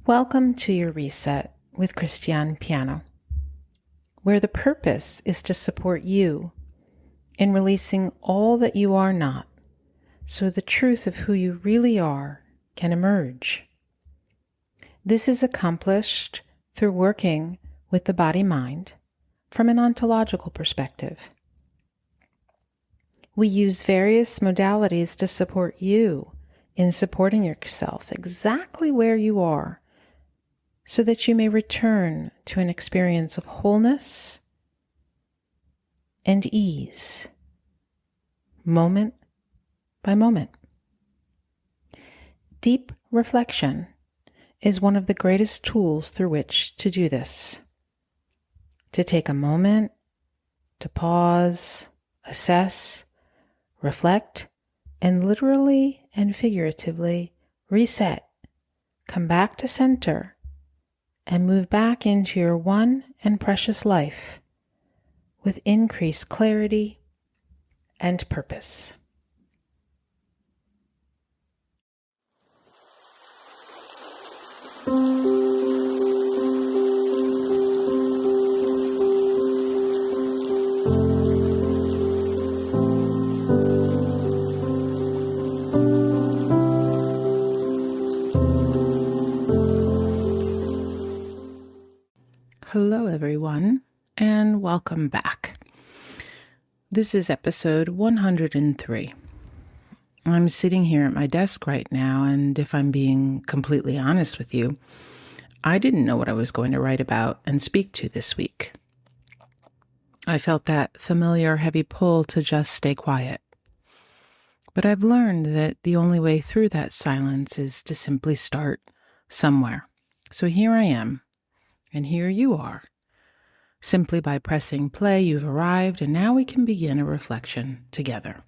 Welcome to your reset with Christiane Piano, where the purpose is to support you in releasing all that you are not, so the truth of who you really are can emerge. This is accomplished through working with the body-mind from an ontological perspective. We use various modalities to support you in supporting yourself exactly where you are, so that you may return to an experience of wholeness and ease, moment by moment. Deep reflection is one of the greatest tools through which to do this. To take a moment, to pause, assess, reflect, and literally and figuratively reset, come back to center, and move back into your one and precious life with increased clarity and purpose. Hello, everyone, and welcome back. This is episode 103. I'm sitting here at my desk right now, and if I'm being completely honest with you, I didn't know what I was going to write about and speak to this week. I felt that familiar heavy pull to just stay quiet. But I've learned that the only way through that silence is to simply start somewhere. So here I am. And here you are. Simply by pressing play, you've arrived, and now we can begin a reflection together.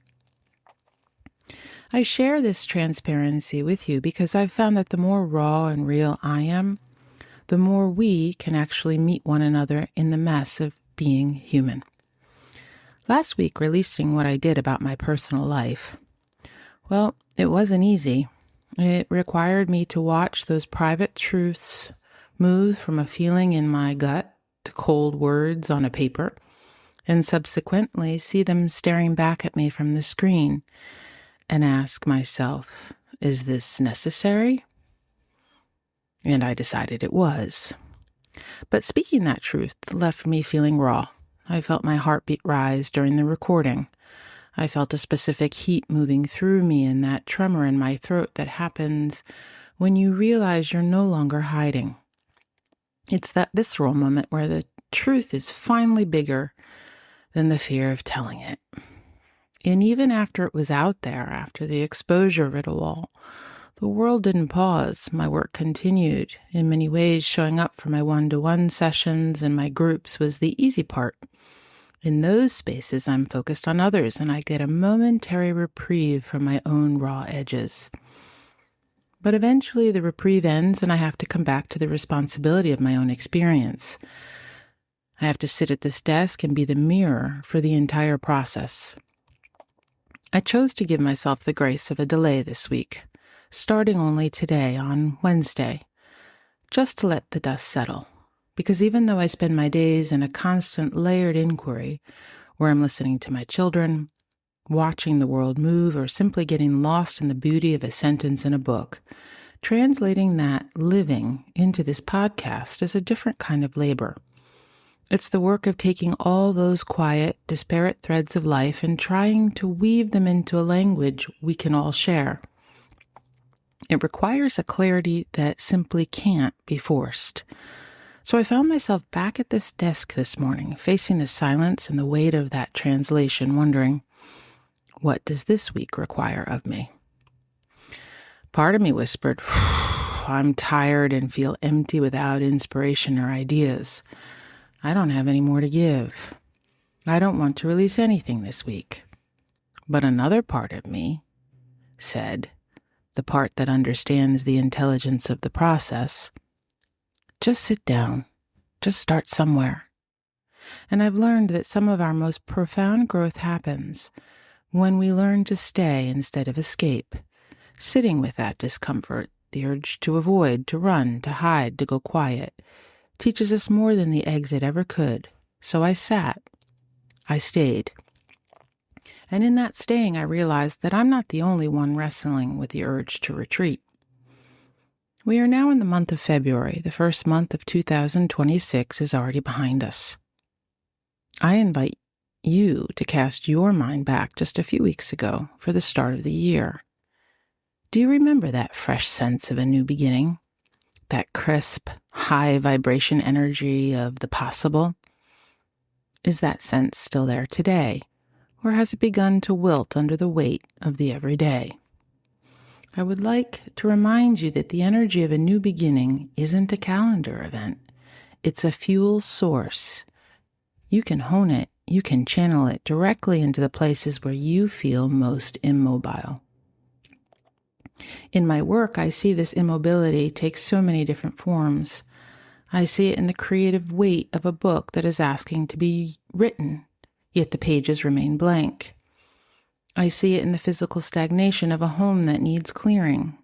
I share this transparency with you because I've found that the more raw and real I am, the more we can actually meet one another in the mess of being human. Last week, releasing what I did about my personal life, well, it wasn't easy. It required me to watch those private truths move from a feeling in my gut to cold words on a paper, and subsequently see them staring back at me from the screen and ask myself, is this necessary? And I decided it was. But speaking that truth left me feeling raw. I felt my heartbeat rise during the recording. I felt a specific heat moving through me and that tremor in my throat that happens when you realize you're no longer hiding. It's that visceral moment where the truth is finally bigger than the fear of telling it. And even after it was out there, after the exposure of it all, the world didn't pause. My work continued. In many ways, showing up for my one-to-one sessions and my groups was the easy part. In those spaces, I'm focused on others, and I get a momentary reprieve from my own raw edges. But eventually the reprieve ends and I have to come back to the responsibility of my own experience. I have to sit at this desk and be the mirror for the entire process. I chose to give myself the grace of a delay this week, starting only today on Wednesday, just to let the dust settle. Because even though I spend my days in a constant layered inquiry, where I'm listening to my children, watching the world move, or simply getting lost in the beauty of a sentence in a book, translating that living into this podcast is a different kind of labor. It's the work of taking all those quiet, disparate threads of life and trying to weave them into a language we can all share. It requires a clarity that simply can't be forced. So I found myself back at this desk this morning, facing the silence and the weight of that translation, wondering, what does this week require of me? Part of me whispered, I'm tired and feel empty without inspiration or ideas. I don't have any more to give. I don't want to release anything this week. But another part of me said, the part that understands the intelligence of the process, just sit down, just start somewhere. And I've learned that some of our most profound growth happens when we learn to stay instead of escape, sitting with that discomfort The urge to avoid, to run, to hide, to go quiet, teaches us more than the exit ever could. So I sat. I stayed. And in that staying, I realized that I'm not the only one wrestling with the urge to retreat. We are now in the month of February. The first month of 2026 is already behind us. I invite you to cast your mind back just a few weeks ago for the start of the year. Do you remember that fresh sense of a new beginning? That crisp, high vibration energy of the possible? Is that sense still there today, or has it begun to wilt under the weight of the everyday? I would like to remind you that the energy of a new beginning isn't a calendar event. It's a fuel source. You can hone it, you can channel it directly into the places where you feel most immobile. In my work, I see this immobility take so many different forms. I see it in the creative weight of a book that is asking to be written, yet the pages remain blank. I see it in the physical stagnation of a home that needs clearing.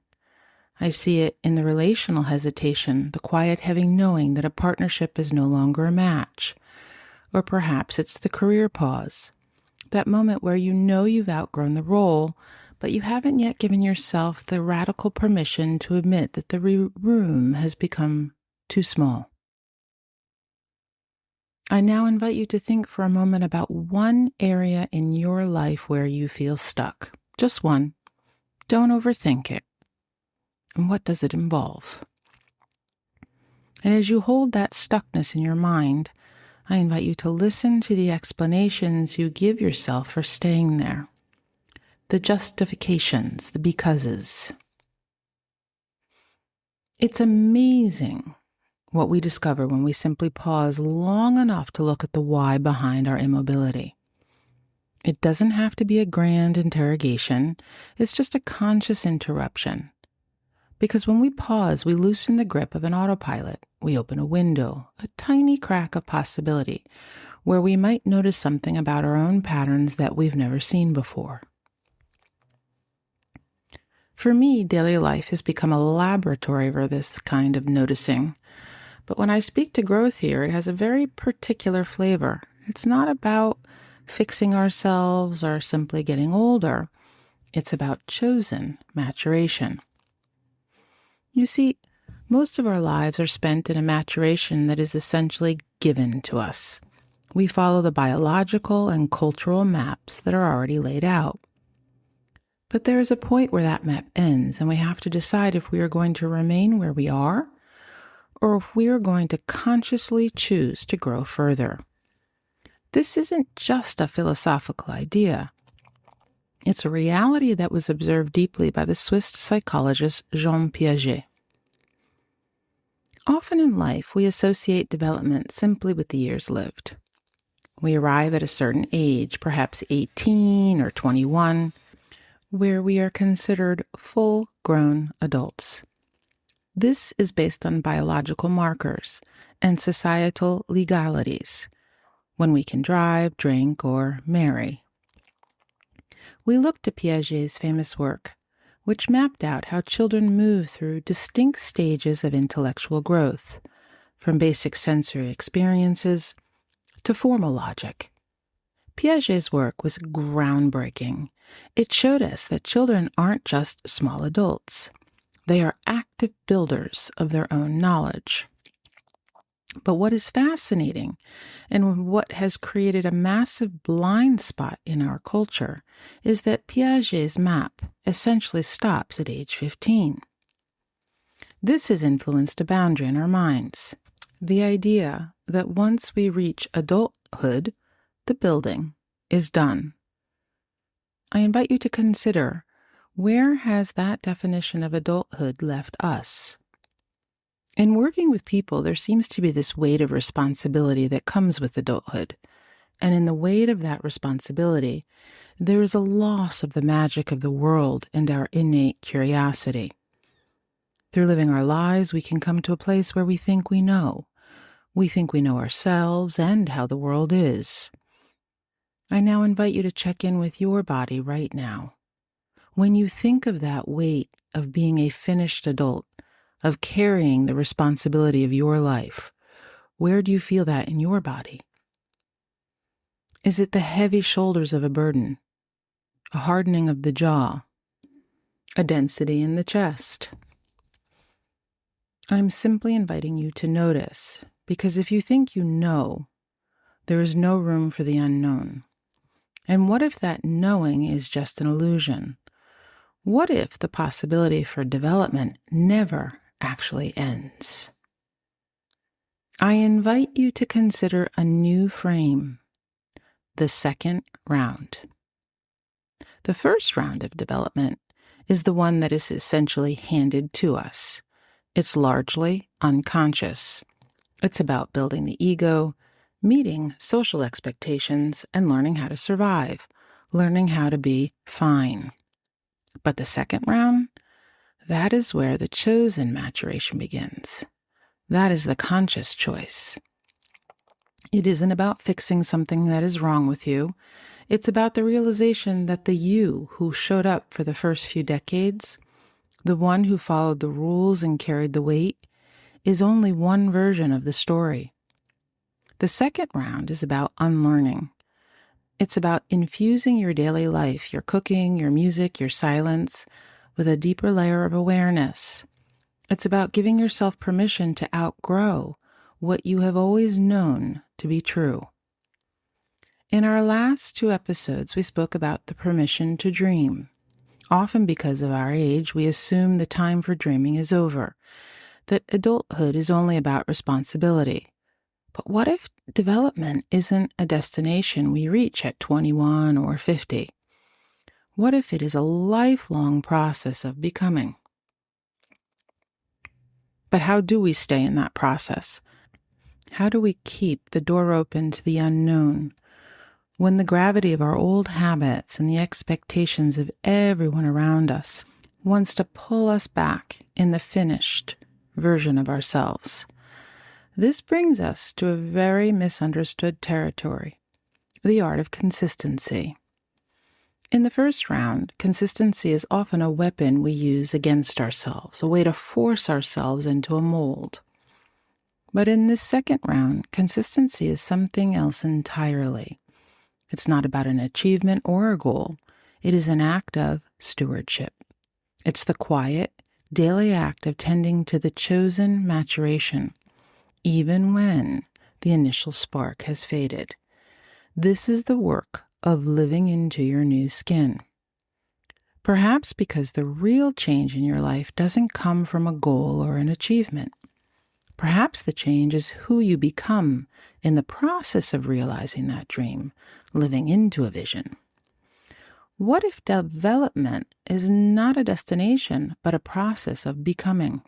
I see it in the relational hesitation, the quiet heavy knowing that a partnership is no longer a match. Or perhaps it's the career pause, that moment where you know you've outgrown the role, but you haven't yet given yourself the radical permission to admit that the room has become too small. I now invite you to think for a moment about one area in your life where you feel stuck. Just one. Don't overthink it. And what does it involve? And as you hold that stuckness in your mind, I invite you to listen to the explanations you give yourself for staying there. The justifications, the becauses. It's amazing what we discover when we simply pause long enough to look at the why behind our immobility. It doesn't have to be a grand interrogation. It's just a conscious interruption. Because when we pause, we loosen the grip of an autopilot. We open a window, a tiny crack of possibility, where we might notice something about our own patterns that we've never seen before. For me, daily life has become a laboratory for this kind of noticing. But when I speak to growth here, it has a very particular flavor. It's not about fixing ourselves or simply getting older. It's about chosen maturation. You see, most of our lives are spent in a maturation that is essentially given to us. We follow the biological and cultural maps that are already laid out. But there is a point where that map ends, and we have to decide if we are going to remain where we are, or if we are going to consciously choose to grow further. This isn't just a philosophical idea. It's a reality that was observed deeply by the Swiss psychologist Jean Piaget. Often in life, we associate development simply with the years lived. We arrive at a certain age, perhaps 18 or 21, where we are considered full-grown adults. This is based on biological markers and societal legalities, when we can drive, drink, or marry. We look to Piaget's famous work, which mapped out how children move through distinct stages of intellectual growth, from basic sensory experiences to formal logic. Piaget's work was groundbreaking. It showed us that children aren't just small adults. They are active builders of their own knowledge. But what is fascinating, and what has created a massive blind spot in our culture, is that Piaget's map essentially stops at age 15. This has influenced a boundary in our minds. The idea that once we reach adulthood, the building is done. I invite you to consider, where has that definition of adulthood left us? In working with people, there seems to be this weight of responsibility that comes with adulthood. And in the weight of that responsibility, there is a loss of the magic of the world and our innate curiosity. Through living our lives, we can come to a place where we think we know. We think we know ourselves and how the world is. I now invite you to check in with your body right now. When you think of that weight of being a finished adult, of carrying the responsibility of your life? Where do you feel that in your body? Is it the heavy shoulders of a burden, a hardening of the jaw, a density in the chest? I'm simply inviting you to notice, because if you think you know, there is no room for the unknown. And what if that knowing is just an illusion? What if the possibility for development never actually ends? I invite you to consider a new frame, the second round. The first round of development is the one that is essentially handed to us. It's largely unconscious. It's about building the ego, meeting social expectations, and learning how to survive, learning how to be fine. But the second round, that is where the chosen maturation begins. That is the conscious choice. It isn't about fixing something that is wrong with you. It's about the realization that the you who showed up for the first few decades, the one who followed the rules and carried the weight, is only one version of the story. The second round is about unlearning. It's about infusing your daily life, your cooking, your music, your silence, with a deeper layer of awareness. It's about giving yourself permission to outgrow what you have always known to be true. In our last 2 episodes, we spoke about the permission to dream. Often because of our age, we assume the time for dreaming is over, that adulthood is only about responsibility. But what if development isn't a destination we reach at 21 or 50? What if it is a lifelong process of becoming? But how do we stay in that process? How do we keep the door open to the unknown when the gravity of our old habits and the expectations of everyone around us wants to pull us back in the finished version of ourselves? This brings us to a very misunderstood territory, the art of consistency. In the first round, consistency is often a weapon we use against ourselves, a way to force ourselves into a mold. But in this second round, consistency is something else entirely. It's not about an achievement or a goal. It is an act of stewardship. It's the quiet, daily act of tending to the chosen maturation, even when the initial spark has faded. This is the work of living into your new skin. Perhaps because the real change in your life doesn't come from a goal or an achievement. Perhaps the change is who you become in the process of realizing that dream, living into a vision. What if development is not a destination, but a process of becoming?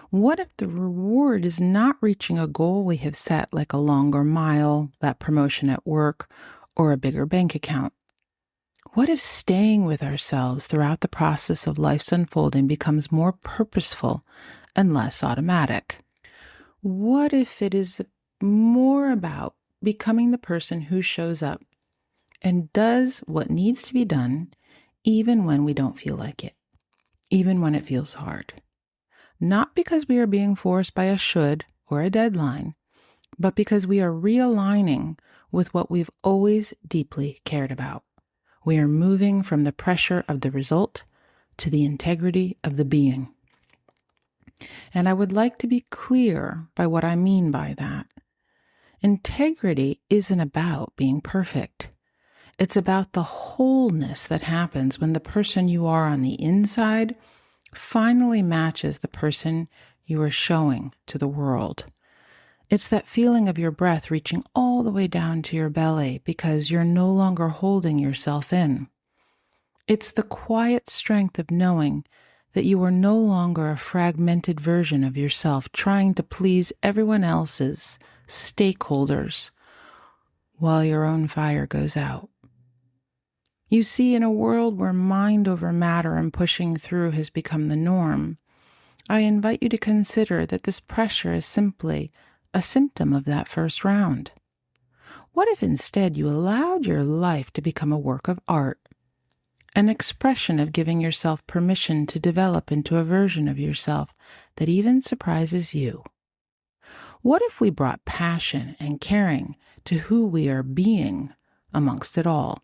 What if the reward is not reaching a goal we have set, like a longer mile, that promotion at work, or a bigger bank account? What if staying with ourselves throughout the process of life's unfolding becomes more purposeful and less automatic? What if it is more about becoming the person who shows up and does what needs to be done, even when we don't feel like it, even when it feels hard? Not because we are being forced by a should or a deadline, but because we are realigning with what we've always deeply cared about. We are moving from the pressure of the result to the integrity of the being. And I would like to be clear by what I mean by that. Integrity isn't about being perfect. It's about the wholeness that happens when the person you are on the inside finally matches the person you are showing to the world. It's that feeling of your breath reaching all the way down to your belly because you're no longer holding yourself in. It's the quiet strength of knowing that you are no longer a fragmented version of yourself trying to please everyone else's stakeholders while your own fire goes out. You see, in a world where mind over matter and pushing through has become the norm, I invite you to consider that this pressure is simply a symptom of that first round. What if instead you allowed your life to become a work of art, an expression of giving yourself permission to develop into a version of yourself that even surprises you. What if we brought passion and caring to who we are being amongst it all?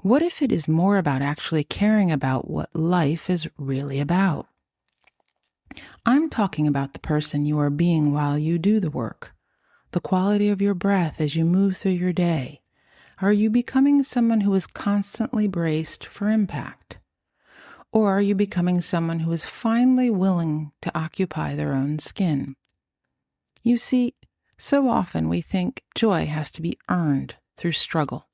What if it is more about actually caring about what life is really about? I'm talking about the person you are being while you do the work, the quality of your breath as you move through your day. Are you becoming someone who is constantly braced for impact? Or are you becoming someone who is finally willing to occupy their own skin? You see, so often we think joy has to be earned through struggle,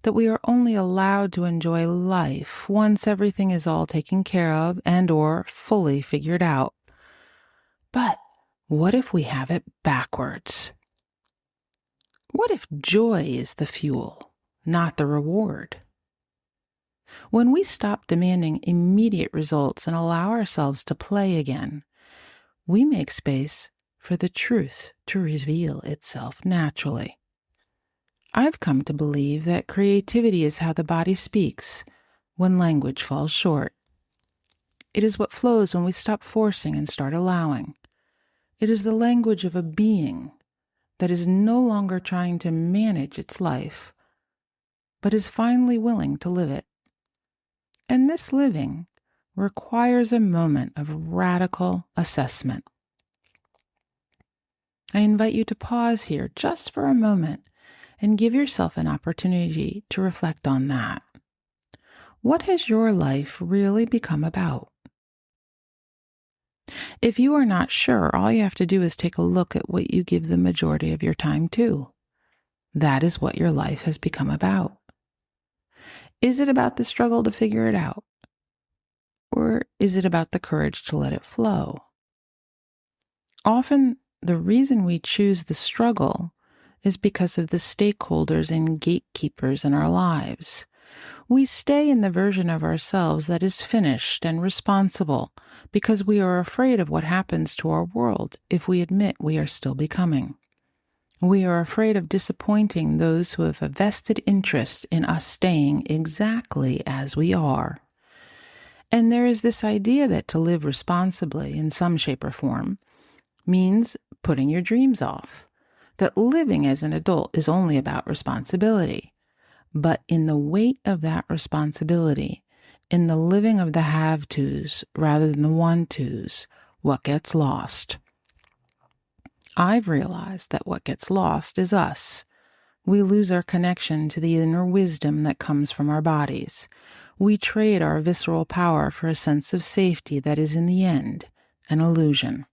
that we are only allowed to enjoy life once everything is all taken care of and or fully figured out. But what if we have it backwards? What if joy is the fuel, not the reward? When we stop demanding immediate results and allow ourselves to play again, we make space for the truth to reveal itself naturally. I've come to believe that creativity is how the body speaks when language falls short. It is what flows when we stop forcing and start allowing. It is the language of a being that is no longer trying to manage its life, but is finally willing to live it. And this living requires a moment of radical assessment. I invite you to pause here just for a moment and give yourself an opportunity to reflect on that. What has your life really become about? If you are not sure, all you have to do is take a look at what you give the majority of your time to. That is what your life has become about. Is it about the struggle to figure it out? Or is it about the courage to let it flow? Often, the reason we choose the struggle is because of the stakeholders and gatekeepers in our lives. We stay in the version of ourselves that is finished and responsible because we are afraid of what happens to our world if we admit we are still becoming. We are afraid of disappointing those who have a vested interest in us staying exactly as we are. And there is this idea that to live responsibly in some shape or form means putting your dreams off, that living as an adult is only about responsibility. But in the weight of that responsibility, in the living of the have-tos rather than the want-tos, what gets lost? I've realized that what gets lost is us. We lose our connection to the inner wisdom that comes from our bodies. We trade our visceral power for a sense of safety that is in the end an illusion.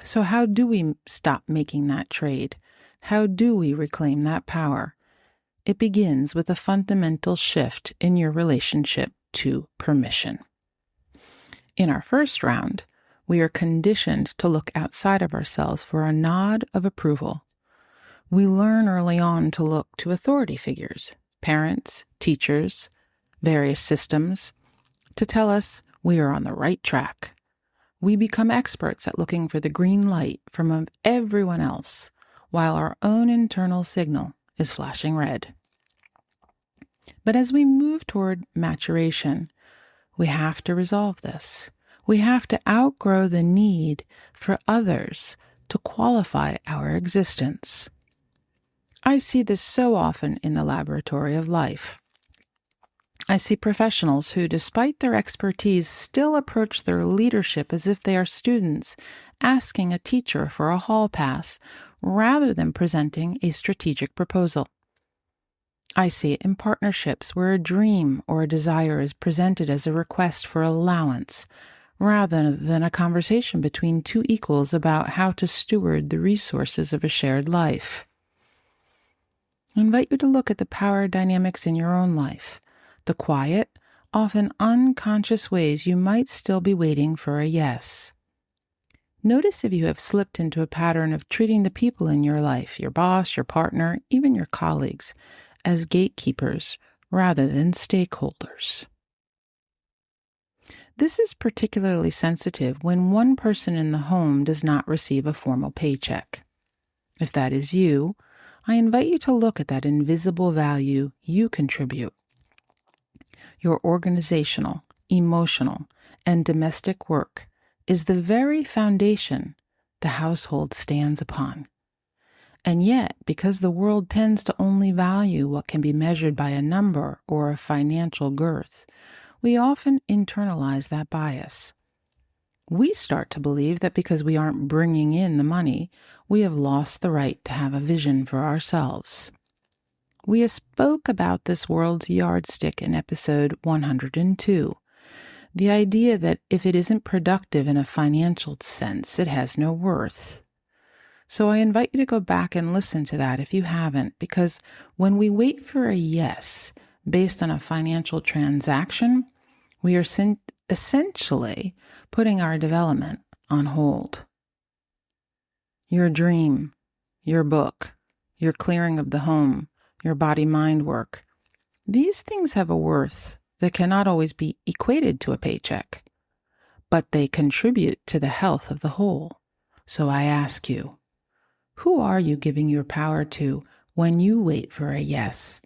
So how do we stop making that trade? How do we reclaim that power? It begins with a fundamental shift in your relationship to permission. In our first round, we are conditioned to look outside of ourselves for a nod of approval. We learn early on to look to authority figures, parents, teachers, various systems, to tell us we are on the right track. We become experts at looking for the green light from everyone else, while our own internal signal is flashing red. But as we move toward maturation, we have to resolve this. We have to outgrow the need for others to qualify our existence. I see this so often in the laboratory of life. I see professionals who, despite their expertise, still approach their leadership as if they are students asking a teacher for a hall pass rather than presenting a strategic proposal. I see it in partnerships where a dream or a desire is presented as a request for allowance rather than a conversation between two equals about how to steward the resources of a shared life. I invite you to look at the power dynamics in your own life, the quiet, often unconscious ways you might still be waiting for a yes. Notice if you have slipped into a pattern of treating the people in your life, your boss, your partner, even your colleagues, as gatekeepers rather than stakeholders. This is particularly sensitive when one person in the home does not receive a formal paycheck. If that is you, I invite you to look at that invisible value you contribute. Your organizational, emotional, and domestic work is the very foundation the household stands upon. And yet, because the world tends to only value what can be measured by a number or a financial girth, we often internalize that bias. We start to believe that because we aren't bringing in the money, we have lost the right to have a vision for ourselves. We spoke about this world's yardstick in episode 102. The idea that if it isn't productive in a financial sense, it has no worth. So I invite you to go back and listen to that if you haven't, because when we wait for a yes based on a financial transaction, we are essentially putting our development on hold. Your dream, your book, your clearing of the home, your body-mind work, these things have a worth that cannot always be equated to a paycheck, but they contribute to the health of the whole. So I ask you, who are you giving your power to when you wait for a yes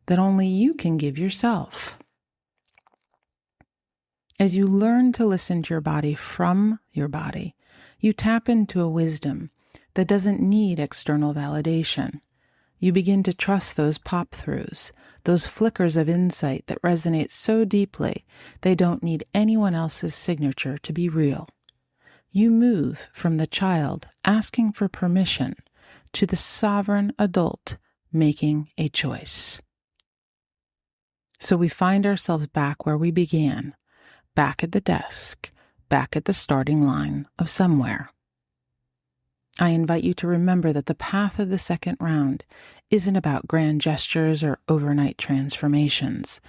that only you can give yourself? As you learn to listen to your body from your body, you tap into a wisdom that doesn't need external validation. You begin to trust those pop-throughs, those flickers of insight that resonate so deeply they don't need anyone else's signature to be real. You move from the child asking for permission to the sovereign adult making a choice. So we find ourselves back where we began, back at the desk, back at the starting line of somewhere. I invite you to remember that the path of the second round isn't about grand gestures or overnight transformations.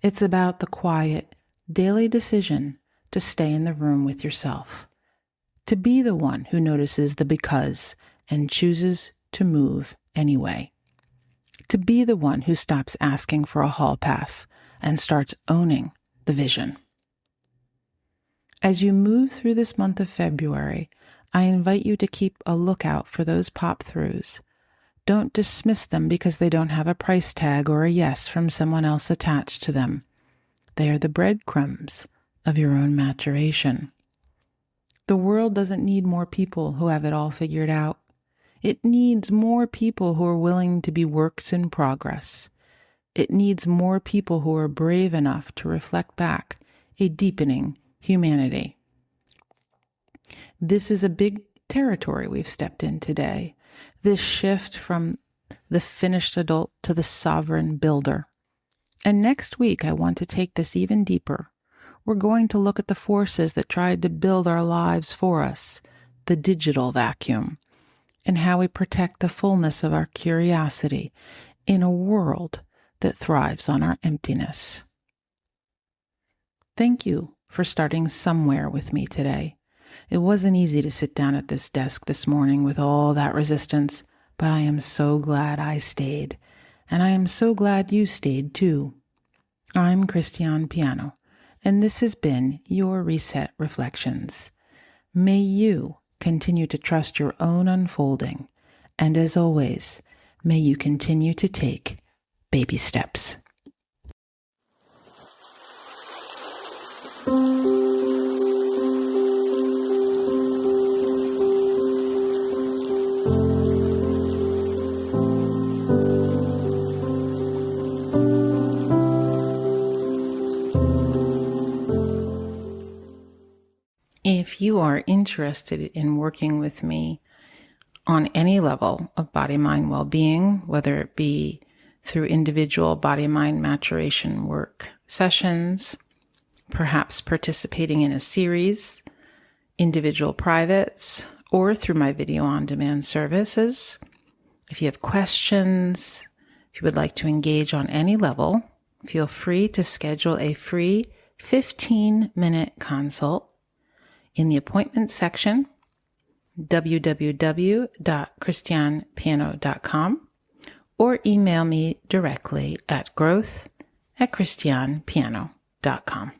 It's about the quiet, daily decision to stay in the room with yourself, to be the one who notices the because and chooses to move anyway, to be the one who stops asking for a hall pass and starts owning the vision. As you move through this month of February, I invite you to keep a lookout for those pop-throughs. Don't dismiss them because they don't have a price tag or a yes from someone else attached to them. They are the breadcrumbs of your own maturation. The world doesn't need more people who have it all figured out. It needs more people who are willing to be works in progress. It needs more people who are brave enough to reflect back a deepening humanity. This is a big territory we've stepped in today. This shift from the finished adult to the sovereign builder. And next week, I want to take this even deeper. We're going to look at the forces that tried to build our lives for us, the digital vacuum, and how we protect the fullness of our curiosity in a world that thrives on our emptiness. Thank you for starting somewhere with me today. It wasn't easy to sit down at this desk this morning with all that resistance, but I am so glad I stayed, and I am so glad you stayed too. I'm Christiane Piano, and this has been your Reset Reflections. May you continue to trust your own unfolding, and as always, may you continue to take baby steps. If you are interested in working with me on any level of body-mind well-being, whether it be through individual body-mind maturation work sessions, perhaps participating in a series, individual privates, or through my video-on-demand services, if you have questions, if you would like to engage on any level, feel free to schedule a free 15-minute consult in the appointment section, www.christianepiano.com, or email me directly at growth@christianepiano.com.